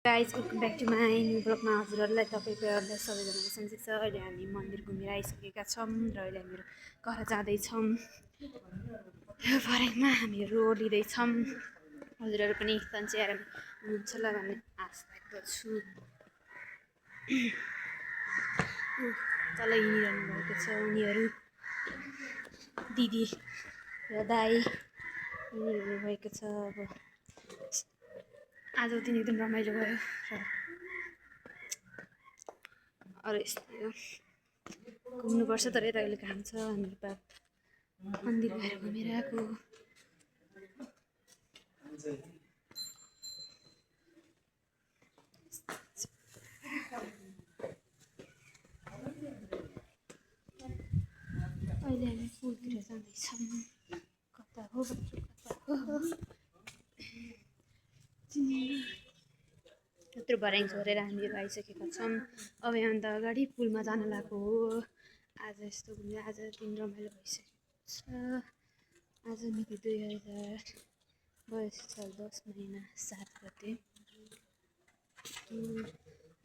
Guys welcome back to my new ब्लगमा हजुरहरूलाई सबैजनालाई सन्चै छ। अहिले हामी मन्दिर घुमेर आइसकेका छौँ र अहिले हामीहरू घर जाँदैछौँ। फरेकमा हामीहरू लिँदैछौँ। हजुरहरू पनि सन्चै आराम हुनुहुन्छ होला भन्ने आशा गर्छु। तल हिँडिरहनु भएको छ उनीहरू, दिदी र दाई हिँडिरहनु भएको छ। अब आज दिन एकदम रमाइलो भयो र अरू यस्तै हो, घुम्नुपर्छ। तर यता अहिले काम छ, हामीहरू मन्दिर गएर घुमेर आएको। अहिले हामी पुलतिर जाँदैछौँ। कता हो त्यत्रो भर्याङ छोडेर हामीहरू आइसकेका छौँ। अब यहाँभन्दा अगाडि पुलमा जान लागेको हो। आज यस्तो घुम्यो, आज दिन रमाइलो भइसकेको छ। आज मिति 2022 महिना 7 गते।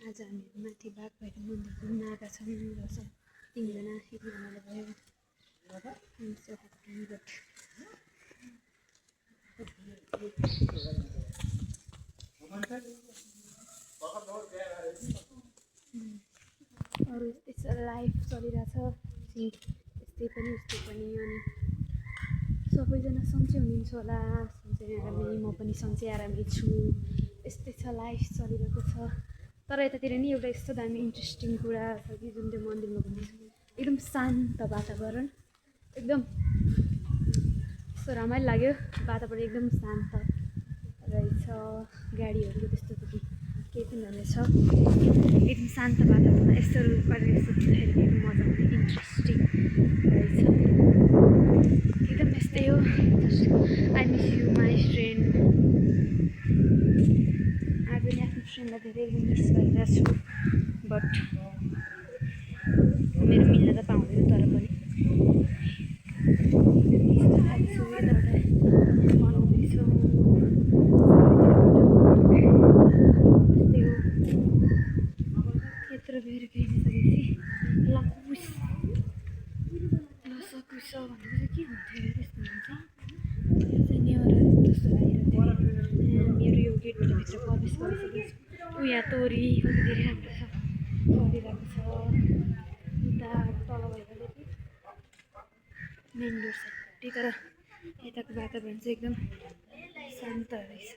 आज हामीहरू माथि बाघभैरव मन्दिर घुम्न आएका छौँ र सब 3 जना एकदम रमाइलो भयो। अरू यस्तै लाइफ चलिरहेछ, यस्तै पनि उस्तै पनि। अनि सबैजना सन्चै हुनुहुन्छ होला, सन्चै आरामै, म पनि सन्चै आरामै छु। यस्तै छ, लाइफ चलिरहेको छ। तर यतातिर नि एउटा यस्तो दामी इन्ट्रेस्टिङ कुरा छ कि जुन त्यो मन्दिरमा घुम्दैछु, एकदम शान्त वातावरण, एकदम यस्तो रमाइलो लाग्यो। वातावरण एकदम शान्त रहेछ, गाडीहरूको त्यस्तो केही पनि रहेछ। एकदम शान्त वातावरण, यस्तो गरेर यस्तो देख्दाखेरि एकदम मजा आउने, इन्ट्रेस्टिङ रहेछ। एकदम यस्तै हो। I miss you my friend. आज नि आफ्नो फ्रेन्डलाई धेरै मिस गरिरहेको छु, बट मेरो मिल्न त पाउँदैन, तर पनि बनाउँदैछौँ। यत्रो बेर केही नसकेपछि लकुस लसकुस भनेको चाहिँ के हुन्थ्यो, यस्तो हुन्छ नेवरहरू जस्तो लागिरहेको थियो। मेरो यो गेटबाट भित्र प्रवेश गरिसकेको छु। यहाँ तोरी कति धेरै राम्रो छ, चलिरहेको छ। उता तल भइहाल्यो कि मेन डोर साइडपट्टि, तर यताको वातावरण चाहिँ एकदम शान्त रहेछ।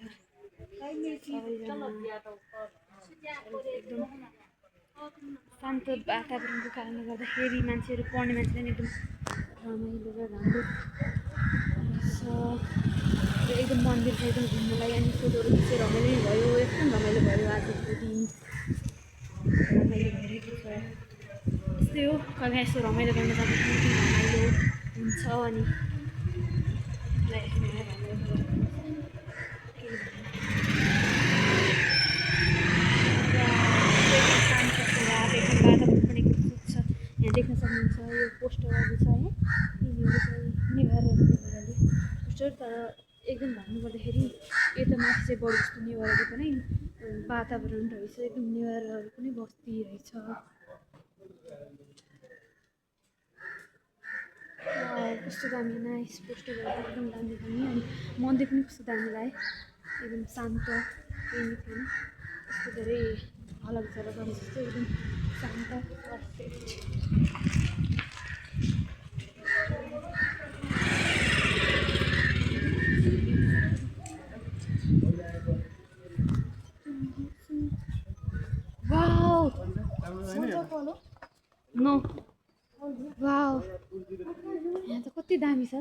एकदम शान्त वातावरणको कारणले गर्दाखेरि मान्छेहरू, पढ्ने मान्छेले पनि एकदम रमाइलो र राम्रो छ। र एकदम मन्दिर चाहिँ एकदम घुम्नलाई अनि फोटोहरू खिचेर रमाइलो भयो, एकदम रमाइलो भयो। आजको दिन रमाइलो भइरहेको छ। यस्तै हो, कहिले यस्तो रमाइलो गर्न जाँदाखेरि एकदम रमाइलो हुन्छ। अनि लाइफमा रमाइलो यहाँ देख्न सक्नुहुन्छ। यो पोस्टरहरू छ है, यिनीहरू चाहिँ नेवारहरू पोस्टर। तर एकदम भन्नुपर्दाखेरि यो त माथि चाहिँ बढी जस्तो नेवारहरूको पनि वातावरण रहेछ, एकदम नेवारहरू पनि बस्ती रहेछ। कस्तो दामी नाइस पोस्टरहरू एकदम दामी दामी। अनि मन्दिर पनि कस्तो दामी लाग्यो, एकदम शान्त, केही नि थिएन। यस्तो धेरै अलग जग्गा गरे जस्तो एकदम शान्त, पर्फेक्ट। वाउ नो वाउ, यहाँ त कति दामी छ।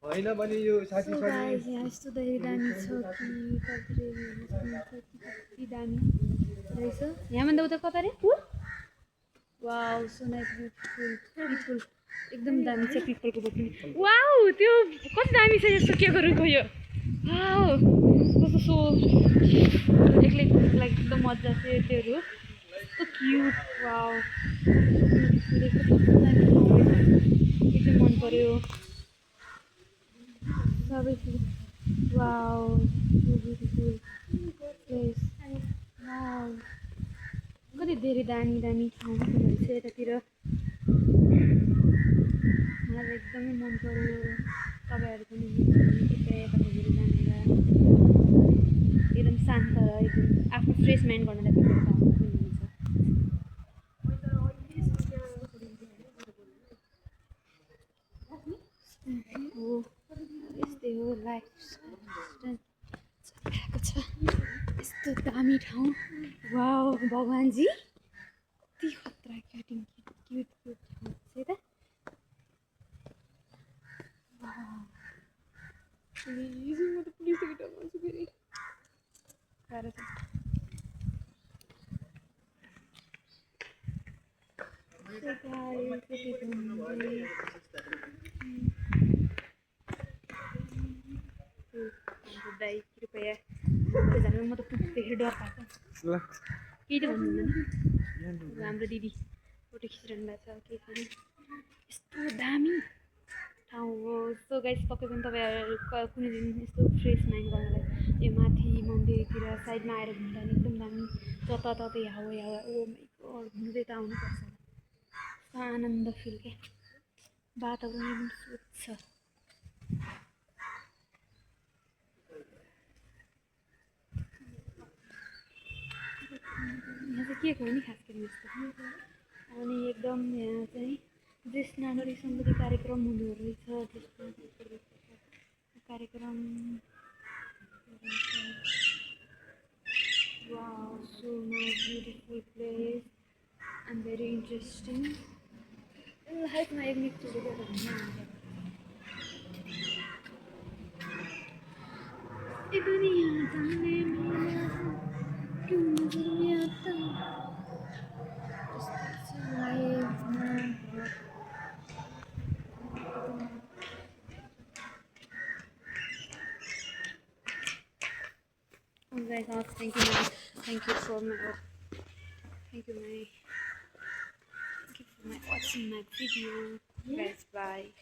होइन भने यो साथी यहाँ यस्तो धेरै दामी छ कि कति दामी रहेछ। यहाँभन्दा उता कता रे पुल? Wow so nice, beautiful people, एकदम दामी छ पिपलको बोट पनि। वाउ त्यो कति दामी छ, यस्तो के गरेर गयो। वाउ कस्तो सो एक्लै घुम्नुको लागि एकदम मजा छ त्योहरू, कस्तो क्युट। वाउ एकदम मन पर्यो सबै। Wow so beautiful place. Wow. कति धेरै दामी दामी ठाउँहरू रहेछ यतातिर मलाई एकदमै मन पर्यो तपाईँहरू पनि कृपया यतातिर जानेर एकदम शान्त र एकदम आफ्नो फ्रेस माइन्ड गर्नलाई पनि एउटा ठाउँ पनि हुन्छ हो यस्तै हो लाइफ चलिरहेको छ यस्तो दामी ठाउँ वाउ भगवान्जी कति खतरा क्युट क्युट ठाउँ छ त प्लिज म त पुलिसको डर मान्छु फेरि गाह्रो छ दाइ कृपया जानु म त पुलिसदेखि डर पाएको केही त भन्नुहुन्न नि हाम्रो दिदी फोटो खिचिरहनु भएको छ केही छैन यस्तो दामी ठाउँ हो सो गाइस पक्कै पनि तपाईँहरू कुनै दिन यस्तो फ्रेस माइन्ड गर्नलाई यो माथि मन्दिरतिर साइडमा आएर घुम्दा नि एकदम दामी जताततै हावा ओ माइ गड घुम्नु चाहिँ त आउनुपर्छ आनन्द फिल क्या वातावरण एकदम स्वच्छ यहाँ चाहिँ के हो नि खास गरी यस्तो अनि एकदम यहाँ चाहिँ ज्येष्ठ नागरिक सम्बन्धी कार्यक्रम हुँदो रहेछ त्यसको कार्यक्रम wow so nice beautiful place and very interesting लाइफमा एकचोटि गएर घुम्न आउँछ ये दुनिया जाने मेरा क्यों नजर में आता guys, thank you for watching my video guys, bye.